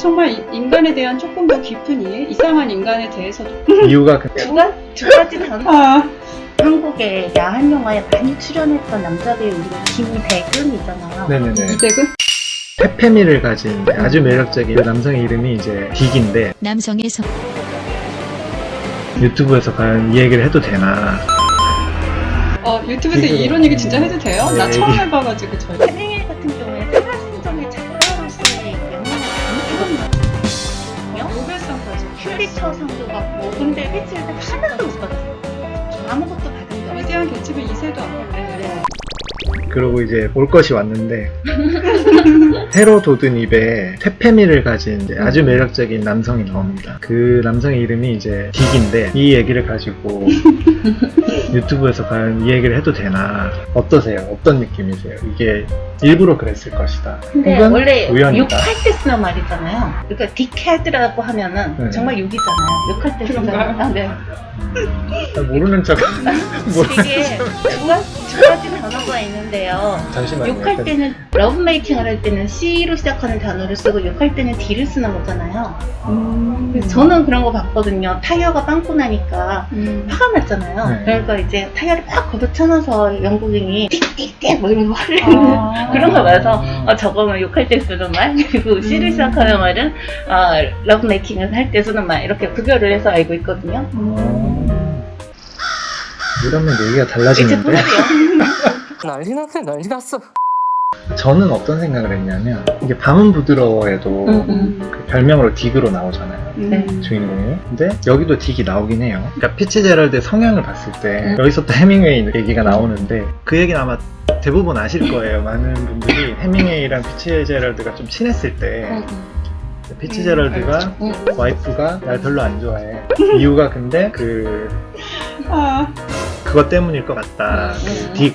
정말 인간에 대한 조금 더 깊은 이해, 이상한 인간에 대해서도 이유가 두 가지 단어. 아, 한국의 야한 영화에 많이 출연했던 남자 배우 이름이 김대근이잖아요. 네네네. 이댁은 페페미를 가진 아주 매력적인 남성의 이름이 이제 딕인데 남성에서 유튜브에서 과연 이 얘기를 해도 되나? 유튜브에서 이거- 이런 얘기 진짜 해도 돼요? 나 네, 처음 얘기- 해봐가지고 저희 해밍웨이 같은 경우에 살아생전의 작가로서의 영향을 많이 노벨상까지 퓰리처상도 받고 근데 해치를 하나도 못 받았어요. 아무것도 받은 게 없어요. 위대한 개츠비 2세도 안 받았어요. 그러고 이제 올 것이 왔는데 새로 돋은 입에 페페미를 가진 이제 아주 매력적인 남성이 나옵니다. 그 남성의 이름이 이제 딕인데 이 얘기를 가지고 유튜브에서 과연 이 얘기를 해도 되나? 어떠세요? 어떤 느낌이세요? 이게 일부러 그랬을 것이다. 근데 혹은 원래 우연이다. 욕할 때 쓰는 말이잖아요. 그러니까 딕헤드라고 하면은 네. 정말 욕이잖아요. 욕할 때 쓰는 그런가요? 말. 아, 네. 모르는 척. 이게 두 가지 단어가 있는데요. 잠시만요. 욕할 때는 러브메이킹을 할 때는 C로 시작하는 단어를 쓰고 욕할 때는 D를 쓰는 거잖아요. 그래서 저는 그런 거 봤거든요. 타이어가 빵꾸 나니까 화가 났잖아요. 네. 그러니까 이제 타이어를 막 걷어차면서 영국인이 띡띡띡 뭐 이러면서 화를 내는 그런 거 봐서 저거는 욕할 때 쓰는 말, 그리고 C를 시작하는 말은 러브메이킹을 할 때 쓰는 말, 이렇게 구별을 해서 알고 있거든요. 이러면 얘기가 이제 달라지는데 보세요. 난리 났네, 난리 났어. 저는 어떤 생각을 했냐면 이게 밤은 부드러워에도 그 별명으로 딕으로 나오잖아요. 네. 주인공이. 근데 여기도 딕이 나오긴 해요. 그러니까 피츠제럴드의 성향을 봤을 때 여기서부터 해밍웨이 얘기가 나오는데 그 얘기는 아마 대부분 아실 거예요. 많은 분들이 해밍웨이랑 피츠제럴드가 좀 친했을 때 피츠제럴드가 와이프가 날 별로 안 좋아해. 이유가 근데 그것 때문일 것 같다. 딕.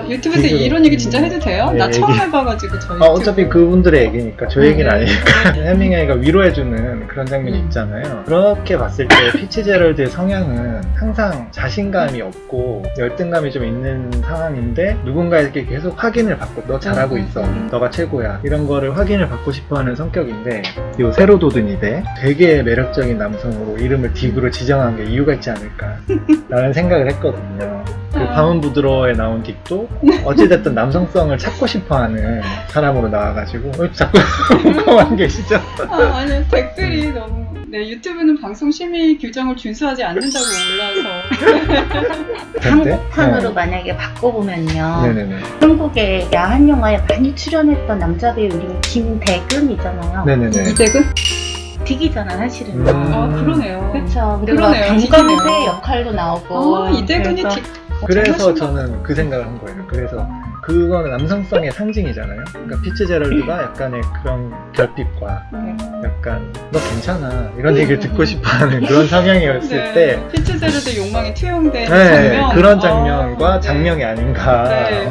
유튜브에서 이거- 이런 얘기 진짜 해도 돼요? 네, 나 처음 얘기- 해봐가지고 저희 어차피 그분들의 얘기니까 저 얘기는 아니니까 해밍웨이가 위로해주는 그런 장면이 있잖아요. 그렇게 봤을 때 피츠제럴드의 성향은 항상 자신감이 없고 열등감이 좀 있는 상황인데 누군가에게 계속 확인을 받고 너 잘하고 있어, 너가 최고야, 이런 거를 확인을 받고 싶어하는 성격인데 요 새로 돋은 입에 되게 매력적인 남성으로 이름을 딕으로 지정한 게 이유가 있지 않을까 라는 생각을 했거든요. 그 밤은 부드러워에 나온 딕도 어찌됐든 남성성을 찾고 싶어하는 사람으로 나와가지고 자꾸 공감한 계시죠? 아니 댓글이 너무 유튜브는 방송 심의 규정을 준수하지 않는다고 올라서 한국판으로 만약에 바꿔보면요. 네네네. 한국의 야한 영화에 많이 출연했던 남자 배우 이름이 김대근이잖아요. 네네네. 이댁은? 딕이잖아 사실은. 그러네요. 그렇죠. 그리고 그러네요. 경감새 딕이네요. 역할도 나오고. 이대근이 그래서 그래서 저는 그 생각을 한 거예요. 그래서 그거는 남성성의 상징이잖아요. 그러니까 피츠제럴드가 약간의 그런 결핍과 약간 너 괜찮아 이런 얘기를 듣고 싶어하는 그런 성향이었을 때 피츠제럴드 욕망이 투영된 네, 장면 그런 장면과 네. 장면이 아닌가. 네.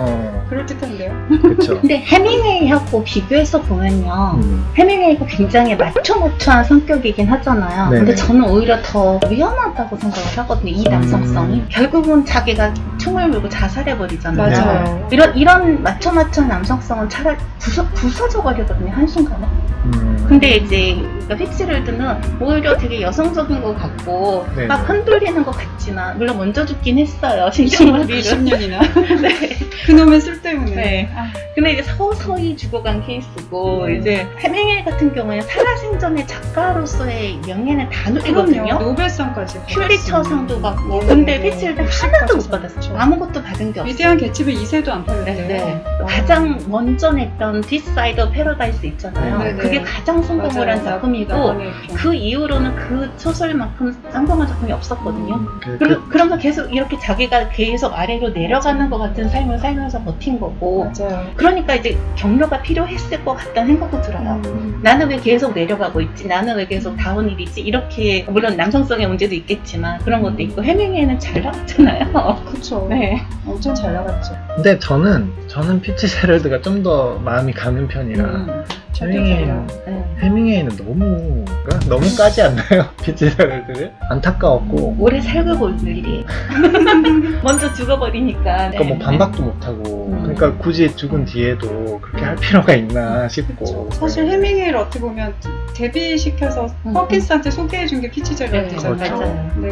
그럴듯한데요. 그렇죠. 근데 해밍웨이하고 비교해서 보면요. 해밍웨이가 굉장히 마초마초한 성격이긴 하잖아요. 네네. 근데 저는 오히려 더 위험하다고 생각을 하거든요. 이 남성성이. 결국은 자기가 총을 물고 자살해버리잖아요. 맞아요. 이런 마초마초한 남성성은 차라리 부서져버리거든요. 한순간에. 근데 이제 피츠제럴드는 오히려 되게 여성적인 것 같고 네네. 막 흔들리는 것 같지만 물론 먼저 죽긴 했어요. 심장마비로. 20년이나 네. 그놈의 술 때문에. 네. 근데 이제 서서히 죽어간 케이스고 이제 해밍웨이 같은 경우에는 살아생전의 작가로서의 명예는 다 누리거든요. 그럼요. 노벨상까지. 퓰리처상도 받고 네, 근데 네. 피츠제럴드 하나도 못 받았어요. 아무것도 받은 게 없어요. 위대한 개츠비 2세도 안 팔렸대요. 네. 가장 먼저 냈던 This Side of Paradise 있잖아요. 네, 네. 그게 가장 성공을 한 작품이고 그 이후로는 그 소설만큼 성공한 작품이 없었거든요. 그러면서 계속 이렇게 자기가 계속 아래로 내려가는 것 같은 삶을 살면서 버틴 거고 맞아요. 그러니까 이제 격려가 필요했을 것 같다는 생각도 들어요. 나는 왜 계속 내려가고 있지? 나는 왜 계속 다운힐이지? 이렇게 물론 남성성의 문제도 있겠지만 그런 것도 있고 해밍웨이는 잘 나갔잖아요. 그쵸. 네. 엄청 잘 나갔죠. 근데 저는 피츠제럴드가 좀 더 마음이 가는 편이라 저도 해밍웨이는, 그래요. 해밍웨이는 너무 까지 않나요? 피치제럴드를? 안타까웠고 오래 살고 볼 일이에요. 먼저 죽어버리니까. 그러니까 뭐 반박도 못하고 그러니까 굳이 죽은 뒤에도 그렇게 할 필요가 있나 싶고 사실 해밍웨이를 어떻게 보면 데뷔시켜서 퍼킨스한테 소개해준 게 피치제럴드잖아요. 네, 맞아요. 네.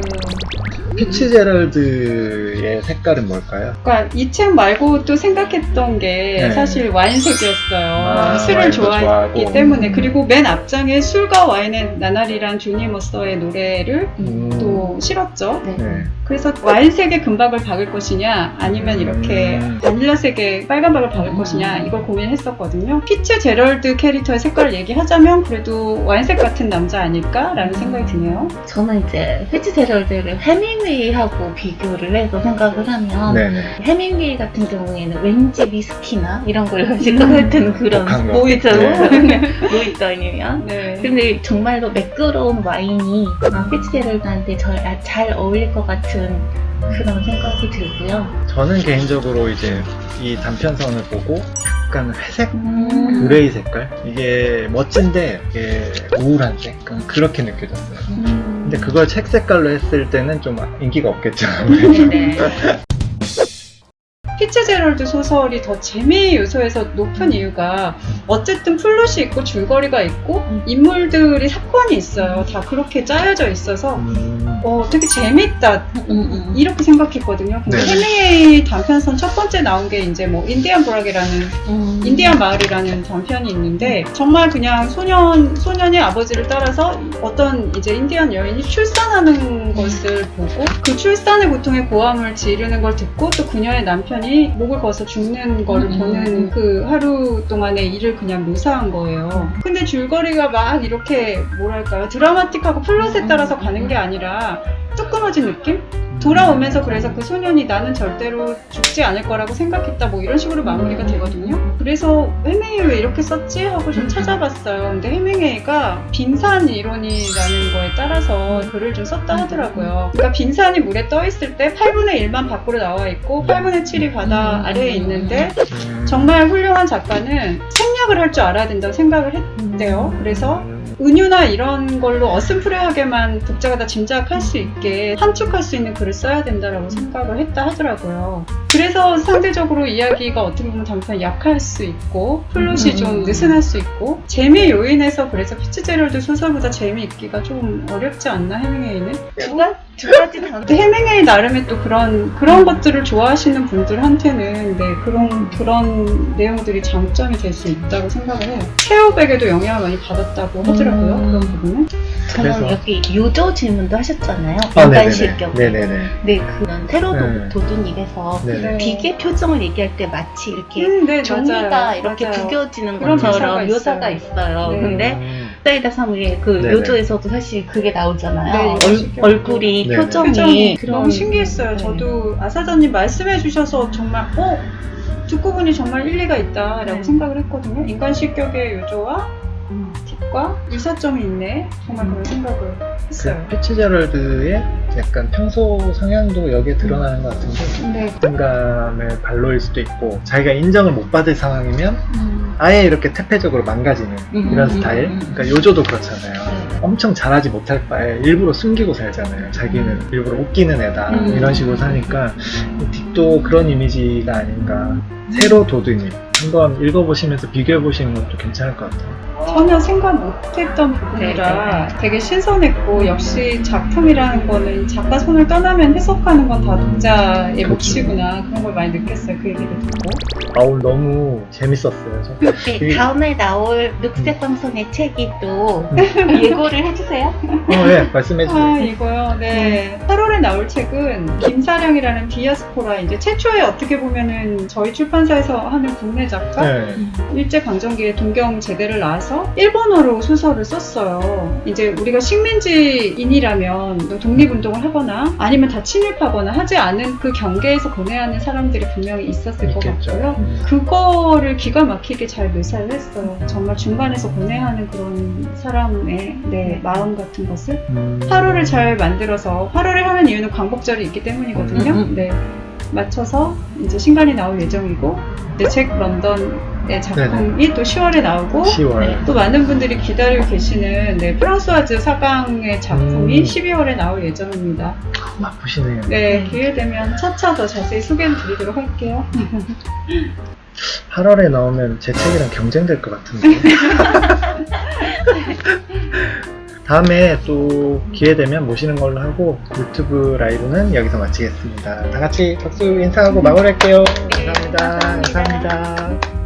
피치제럴드의 색깔은 뭘까요? 그러니까 이 책 말고 또 생각했던 게 네. 사실 와인색이었어요. 아, 술을 와인도 좋아했기 좋아하고. 때문에. 그리고 맨 앞장에 술과 와인의 나날이란 조니 머서의 노래를 또 실었죠. 네. 그래서 와인색의 금박을 박을 것이냐 아니면 이렇게 바닐라색의 빨간박을 박을 것이냐 이걸 고민했었거든요. 피츠제럴드 캐릭터의 색깔을 얘기하자면 그래도 와인색 같은 남자 아닐까라는 생각이 드네요. 저는 이제 피츠제럴드를 해밍웨이하고 비교를 해서 생각을 하면 네네. 해밍웨이 같은 경우에는 왠지 위스키나 이런 걸 가질 것 같은 그런 독한 거. 모히또 네. 모히또 아니면 네. 근데 정말로 매끄러운 와인이 피츠제럴드한테 잘 어울릴 것 같은 그런 생각이 들고요. 저는 개인적으로 이제 이 단편선을 보고 약간 회색? 음. 그레이 색깔? 이게 멋진데 이게 우울한 색? 그렇게 느껴졌어요. 근데 그걸 책 색깔로 했을 때는 좀 인기가 없겠죠. 네네. 피츠제럴드 소설이 더 재미 요소에서 높은 이유가 어쨌든 플롯이 있고 줄거리가 있고 인물들이 사건이 있어요. 다 그렇게 짜여져 있어서 되게 재밌다 이렇게 생각했거든요. 근데 네. 해밍웨이 단편선 첫 번째 나온 게 이제 뭐 인디안 브락이라는 인디안 마을이라는 단편이 있는데 정말 그냥 소년이 아버지를 따라서 어떤 이제 인디안 여인이 출산하는 것을 보고 그 출산의 고통에 고함을 지르는 걸 듣고 또 그녀의 남편이 목을 거서 죽는 거를 보는 그 하루 동안의 일을 그냥 묘사한 거예요. 근데 줄거리가 막 이렇게 뭐랄까요 드라마틱하고 플롯에 따라서 가는 게 아니라 조그마진 느낌? 돌아오면서 그래서 그 소년이 나는 절대로 죽지 않을 거라고 생각했다 뭐 이런 식으로 마무리가 되거든요. 그래서 해밍웨이 왜 이렇게 썼지? 하고 좀 찾아봤어요. 근데 해밍웨이가 빈산 이론이라는 거에 따라서 글을 좀 썼다 하더라고요. 그러니까 빈산이 물에 떠 있을 때 8분의 1만 밖으로 나와 있고 8분의 7이 바다 아래에 있는데 정말 훌륭한 작가는 생략을 할 줄 알아야 된다고 생각을 했대요. 그래서 은유나 이런 걸로 어슴푸레하게만 독자가 다 짐작할 수 있게 함축할 수 있는 글을 써야 된다라고 생각을 했다 하더라고요. 그래서 상대적으로 이야기가 어떻게 보면 단편이 약할 수 있고 플롯이 좀 느슨할 수 있고 재미 요인에서 그래서 피츠제럴드 소설보다 재미있기가 좀 어렵지 않나 해밍웨이는? 두 가지 다. 근데 해밍웨이 나름의 또 그런 것들을 좋아하시는 분들한테는 네, 그런 내용들이 장점이 될 수 있다고 생각을 해요. 케어백에도 영향을 많이 받았다고 하더라고요. 그런 부분은. 저는 그래서- 여기 요조 질문도 하셨잖아요. 아, 인간 네네네. 실격. 네네네. 네, 그런 테러 네. 도둑님에서 네네. 비계 표정을 얘기할 때 마치 이렇게 네, 종이가 맞아요. 이렇게 맞아요. 구겨지는 그런 것처럼 묘사가 묘사가 있어요. 네. 근데 사이다 사무의 그 네네. 요조에서도 사실 그게 나오잖아요. 네, 인간 실격. 얼굴이 네네. 표정이 너무 신기했어요. 네. 저도 아사자님 말씀해 주셔서 정말 듣고 보니 정말 일리가 있다라고 네. 생각을 했거든요. 인간 실격의 요조와 팁과 일사점이 있네. 정말 그런 생각을 했어요. 피츠제럴드의 약간 평소 성향도 여기에 드러나는 것 같은데 네. 부담감의 발로일 수도 있고 자기가 인정을 못 받을 상황이면 아예 이렇게 태폐적으로 망가지는 이런 스타일. 그러니까 요조도 그렇잖아요. 엄청 잘하지 못할 바에 일부러 숨기고 살잖아요. 자기는 일부러 웃기는 애다 이런 식으로 사니까 딕도 그런 이미지가 아닌가. 새로 도드님 한번 읽어보시면서 비교해보시는 것도 괜찮을 것 같아요. 전혀 생각 못했던 부분이라 되게 신선했고 역시 작품이라는 거는 작가 손을 떠나면 해석하는 건 다 독자의 그렇죠. 몫이구나 그런 걸 많이 느꼈어요. 그 얘기를 듣고. 오늘 너무 재밌었어요. 네, 다음에 나올 녹색 방송의 책이 또 예고를 해주세요. 네, 말씀해주세요. 이거요. 네. 8월에 나올 책은 김사령이라는 디아스포라 이제 최초의 어떻게 보면은 저희 출판사에서 하는 국내 작가 네. 일제 강점기에 동경 제대를 나와서 일본어로 소설을 썼어요. 이제 우리가 식민지인이라면 독립운동을 하거나 아니면 다 침입하거나 하지 않은 그 경계에서 고뇌하는 사람들이 분명히 있었을 있겠죠. 것 같고요. 그거를 기가 막히게 잘 묘사를 했어요. 정말 중간에서 고뇌하는 그런 사람의 마음 같은 것을 8월을 잘 만들어서 8월에 하는 이유는 광복절이 있기 때문이거든요. 네. 맞춰서 이제 신간이 나올 예정이고 내 책 런던 작품이 또 10월에 나오고 10월. 또 많은 분들이 기다리고 계시는 프랑스와즈 사강의 작품이 12월에 나올 예정입니다. 바쁘시네요. 네, 기회 되면 차차 더 자세히 소개를 드리도록 할게요. 8월에 나오면 제 책이랑 경쟁될 것 같은데. 다음에 또 기회 되면 모시는 걸로 하고 유튜브 라이브는 여기서 마치겠습니다. 다 같이 박수 인사하고 마무리할게요. 감사합니다. 감사합니다.